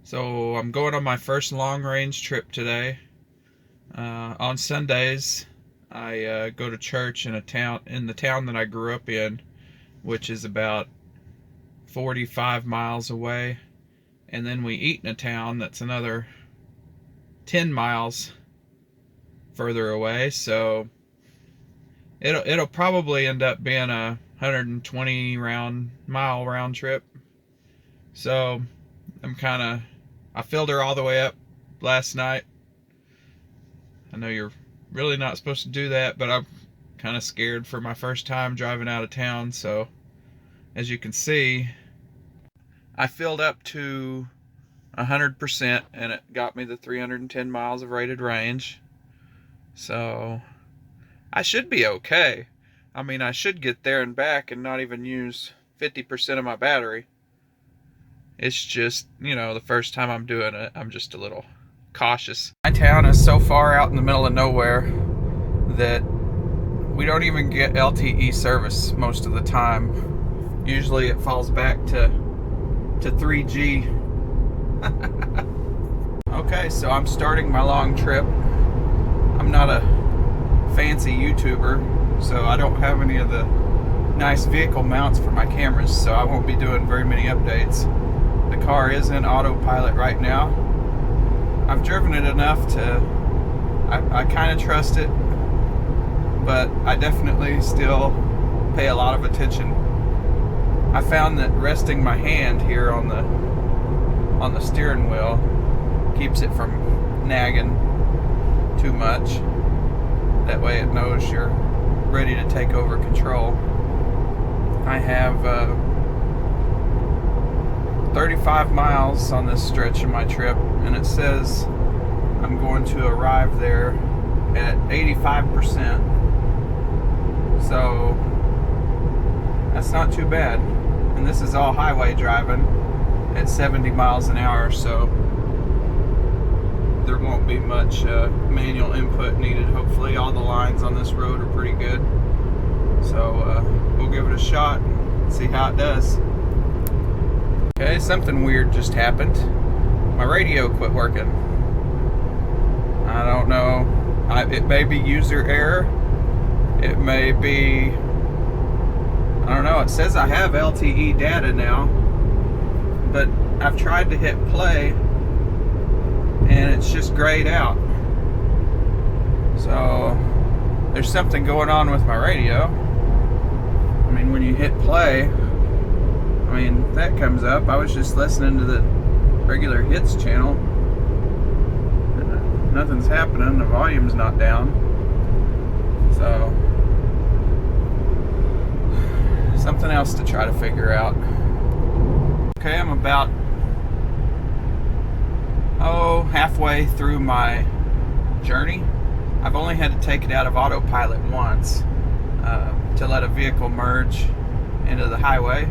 So I'm going on my first long range trip today. On Sundays, I go to church in the town that I grew up in, which is about 45 miles away, and then we eat in a town that's another 10 miles further away. So it'll probably end up being a 120 mile round trip. So I filled her all the way up last night. I know you're really not supposed to do that, but I'm kind of scared for my first time driving out of town. So as you can see, I filled up to 100% and it got me the 310 miles of rated range. So I should be okay. I mean, I should get there and back and not even use 50% of my battery. It's just, the first time I'm doing it, I'm just a little cautious. My town is so far out in the middle of nowhere that we don't even get LTE service most of the time. Usually it falls back to 3G. Okay, so I'm starting my long trip. I'm not a fancy YouTuber, so I don't have any of the nice vehicle mounts for my cameras, so I won't be doing very many updates. The car is in autopilot right now. I've driven it enough to, I kind of trust it, but I definitely still pay a lot of attention. I found that resting my hand here on the steering wheel keeps it from nagging too much. That way it knows you're ready to take over control. I have 35 miles on this stretch of my trip, and it says I'm going to arrive there at 85%. So that's not too bad. And this is all highway driving at 70 miles an hour, so there won't be much manual input needed. Hopefully all the lines on this road are pretty good. So we'll give it a shot and see how it does. Okay, something weird just happened. My radio quit working. I don't know. It may be user error. It may be... I don't know. It says I have LTE data now, but I've tried to hit play and it's just grayed out. So there's something going on with my radio. I mean, when you hit play, that comes up. I was just listening to the regular hits channel. And nothing's happening. The volume's not down. So, something else to try to figure out. Okay, I'm about, halfway through my journey. I've only had to take it out of autopilot once to let a vehicle merge into the highway,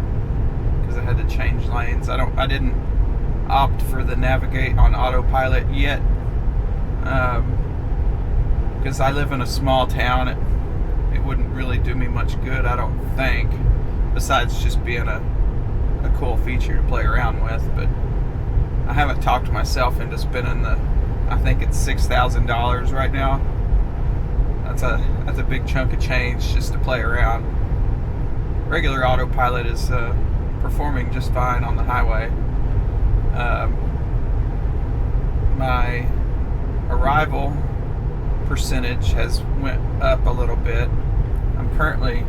because I had to change lanes. I didn't opt for the navigate on autopilot yet, because I live in a small town. It wouldn't really do me much good, I don't think, besides just being a cool feature to play around with. But I haven't talked myself into spending I think it's $6,000 right now. That's a big chunk of change just to play around. Regular autopilot is performing just fine on the highway. My arrival percentage has went up a little bit. I'm currently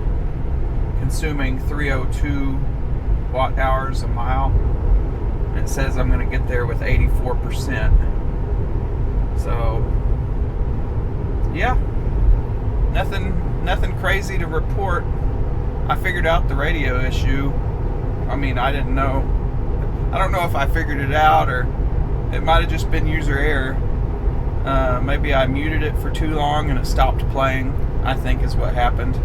consuming 302 watt hours a mile. It says I'm going to get there with 84%. So yeah, nothing crazy to report. I figured out the radio issue. I don't know if I figured it out, or it might have just been user error. Maybe I muted it for too long and it stopped playing, I think is what happened,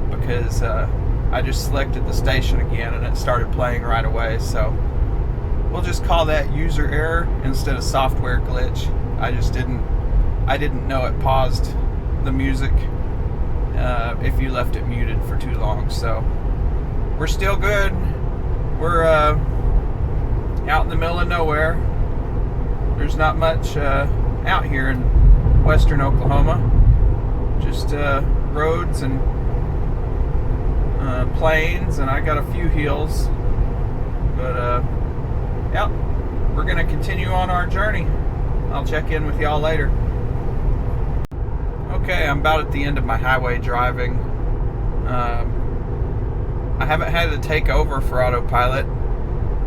because I just selected the station again and it started playing right away. So we'll just call that user error instead of software glitch. I didn't know it paused the music if you left it muted for too long. So we're still good. We're out in the middle of nowhere. there's not much out here in western Oklahoma. Just roads and plains, and I got a few hills. But yeah, we're gonna continue on our journey. I'll check in with y'all later. Okay, I'm about at the end of my highway driving. I haven't had to take over for Autopilot.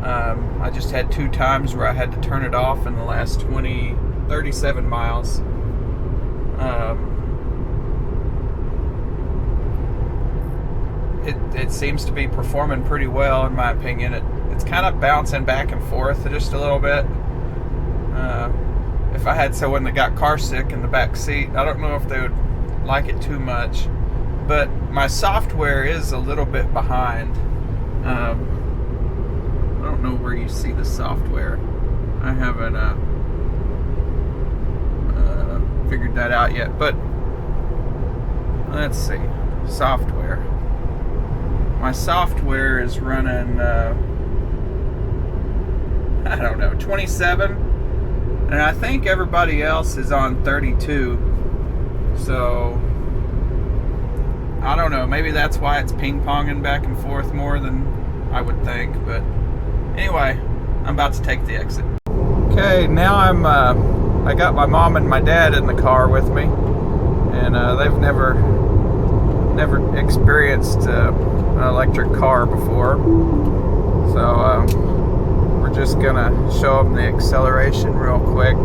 I just had 2 times where I had to turn it off in the last 37 miles. It seems to be performing pretty well, in my opinion. It's kind of bouncing back and forth just a little bit. If I had someone that got car sick in the back seat, I don't know if they would like it too much. But my software is a little bit behind. I don't know where you see the software. I haven't figured that out yet. But let's see, software. My software is running, I don't know, 27. And I think everybody else is on 32. So, I don't know. Maybe that's why it's ping-ponging back and forth more than I would think. But anyway, I'm about to take the exit. Okay, now I got my mom and my dad in the car with me. And they've never experienced an electric car before. So, we're just gonna show them the acceleration real quick.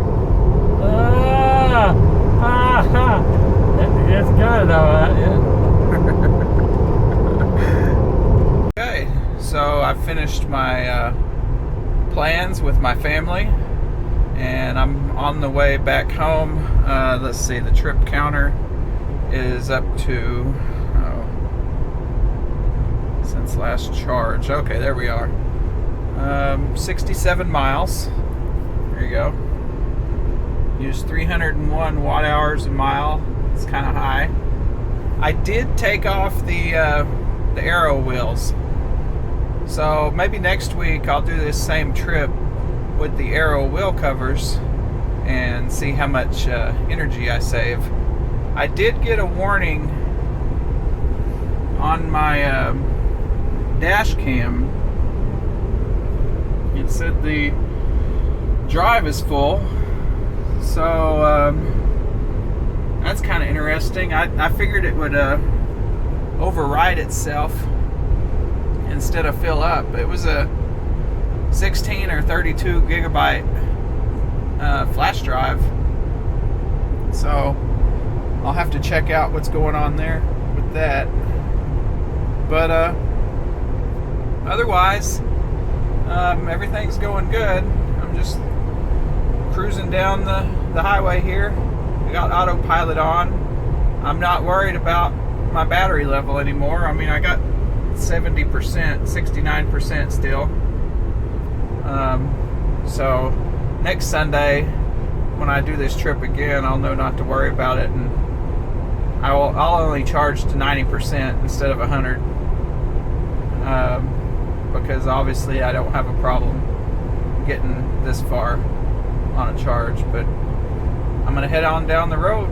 It's good though, yeah. Okay, so I finished my plans with my family, and I'm on the way back home. Let's see, the trip counter is up to since last charge. Okay, there we are. 67 miles. There you go. Use 301 watt hours a mile. It's kind of high. I did take off the aero wheels, so maybe next week I'll do this same trip with the aero wheel covers and see how much energy I save. I did get a warning on my dash cam. It said the drive is full, so that's kind of interesting. I figured it would override itself instead of fill up. It was a 16 or 32 gigabyte flash drive, so I'll have to check out what's going on there with that. But otherwise, everything's going good. I'm just cruising down the highway here. I got Autopilot on. I'm not worried about my battery level anymore. I mean, I got 70%, 69% still. So next Sunday, when I do this trip again, I'll know not to worry about it, and I'll only charge to 90% instead of 100. Because obviously I don't have a problem getting this far on a charge, but I'm gonna head on down the road.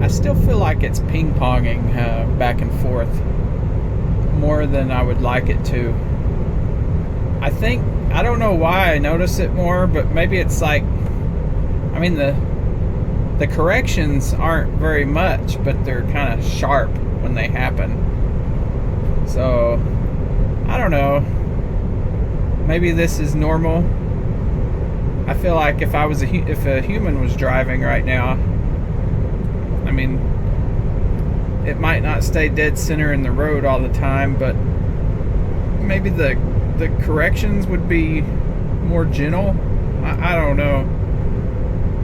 I still feel like it's ping-ponging back and forth more than I would like it to. I don't know why I notice it more, but maybe it's like, I mean, the corrections aren't very much, but they're kind of sharp when they happen. So, I don't know. Maybe this is normal. I feel like if a human was driving right now, I mean, it might not stay dead center in the road all the time, but maybe the corrections would be more gentle. I don't know,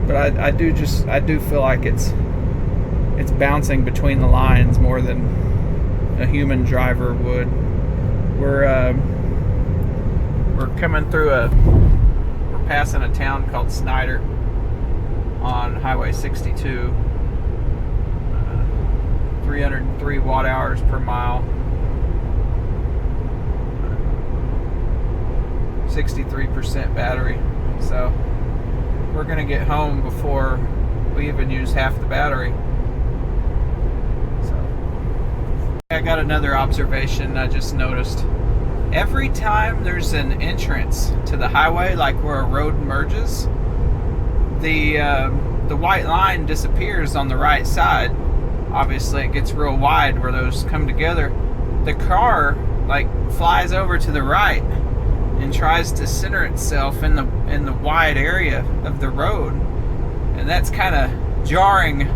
but I do feel like it's bouncing between the lines more than a human driver would. We're coming through we're passing a town called Snyder on Highway 62, 303 watt hours per mile. 63% battery. So we're gonna get home before we even use half the battery. So I got another observation I just noticed. Every time there's an entrance to the highway, like where a road merges, the white line disappears on the right side. Obviously it gets real wide where those come together. The car like flies over to the right and tries to center itself in the wide area of the road, and that's kind of jarring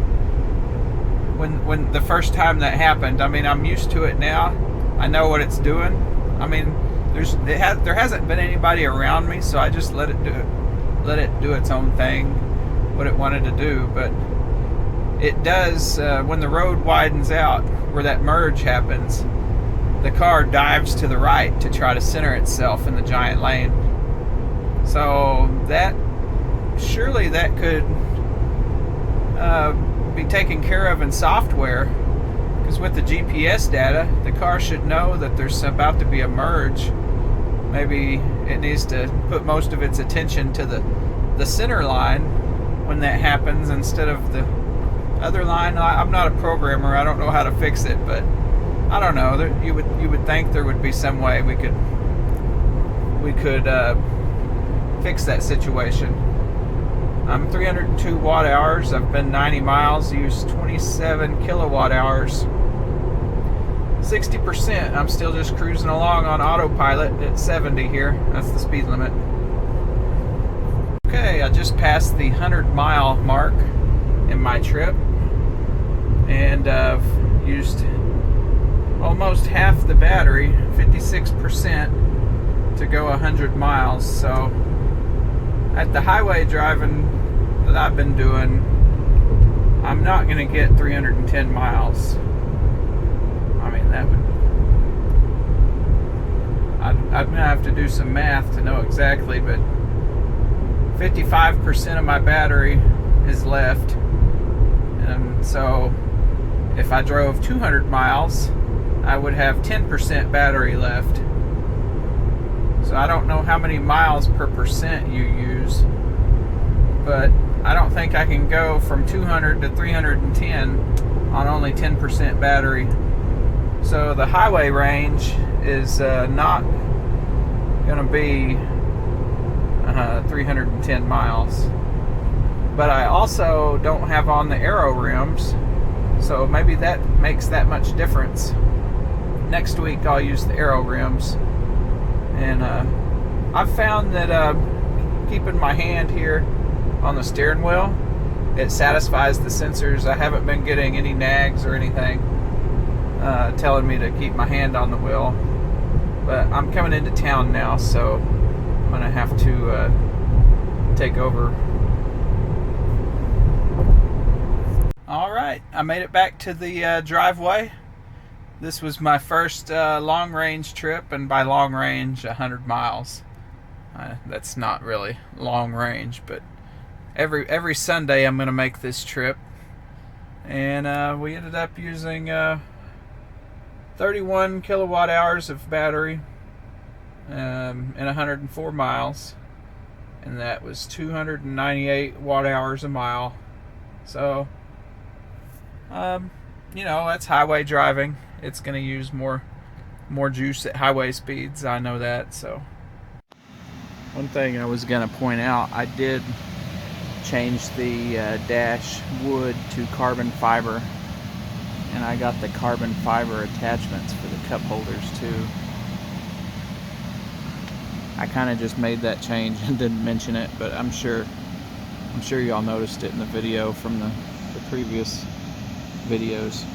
when the first time that happened. I mean, I'm used to it now. I know what it's doing. I mean, there hasn't been anybody around me, so I just let it do its own thing, what it wanted to do. But it does when the road widens out where that merge happens. The car dives to the right to try to center itself in the giant lane. So surely that could be taken care of in software, because with the GPS data, the car should know that there's about to be a merge. Maybe it needs to put most of its attention to the center line when that happens instead of the other line. I'm not a programmer. I don't know how to fix it, but I don't know. You would think there would be some way we could fix that situation. I'm 302 watt hours. I've been 90 miles. Used 27 kilowatt hours. 60%. I'm still just cruising along on autopilot at 70 here. That's the speed limit. Okay, I just passed the 100-mile mark in my trip, and I've used almost half the battery, 56%, to go 100 miles. So at the highway driving that I've been doing, I'm not going to get 310 miles. I mean, I'm going to have to do some math to know exactly, but 55% of my battery is left. And so if I drove 200 miles, I would have 10% battery left. So I don't know how many miles per percent you use, but I don't think I can go from 200 to 310 on only 10% battery. So the highway range is not going to be 310 miles. But I also don't have on the aero rims, so maybe that makes that much difference. Next week I'll use the aero rims, and I've found that keeping my hand here on the steering wheel, it satisfies the sensors. I haven't been getting any nags or anything telling me to keep my hand on the wheel. But I'm coming into town now, so I'm gonna have to take over. Alright, I made it back to the driveway. This was my first long range trip, and by long range, 100 miles. That's not really long range, but every Sunday I'm going to make this trip. And we ended up using 31 kilowatt hours of battery and 104 miles. And that was 298 watt hours a mile. So, that's highway driving. It's going to use more juice at highway speeds. I know that. So, one thing I was going to point out, I did change the dash wood to carbon fiber, and I got the carbon fiber attachments for the cup holders too. I kind of just made that change and didn't mention it, but I'm sure y'all noticed it in the video from the previous videos.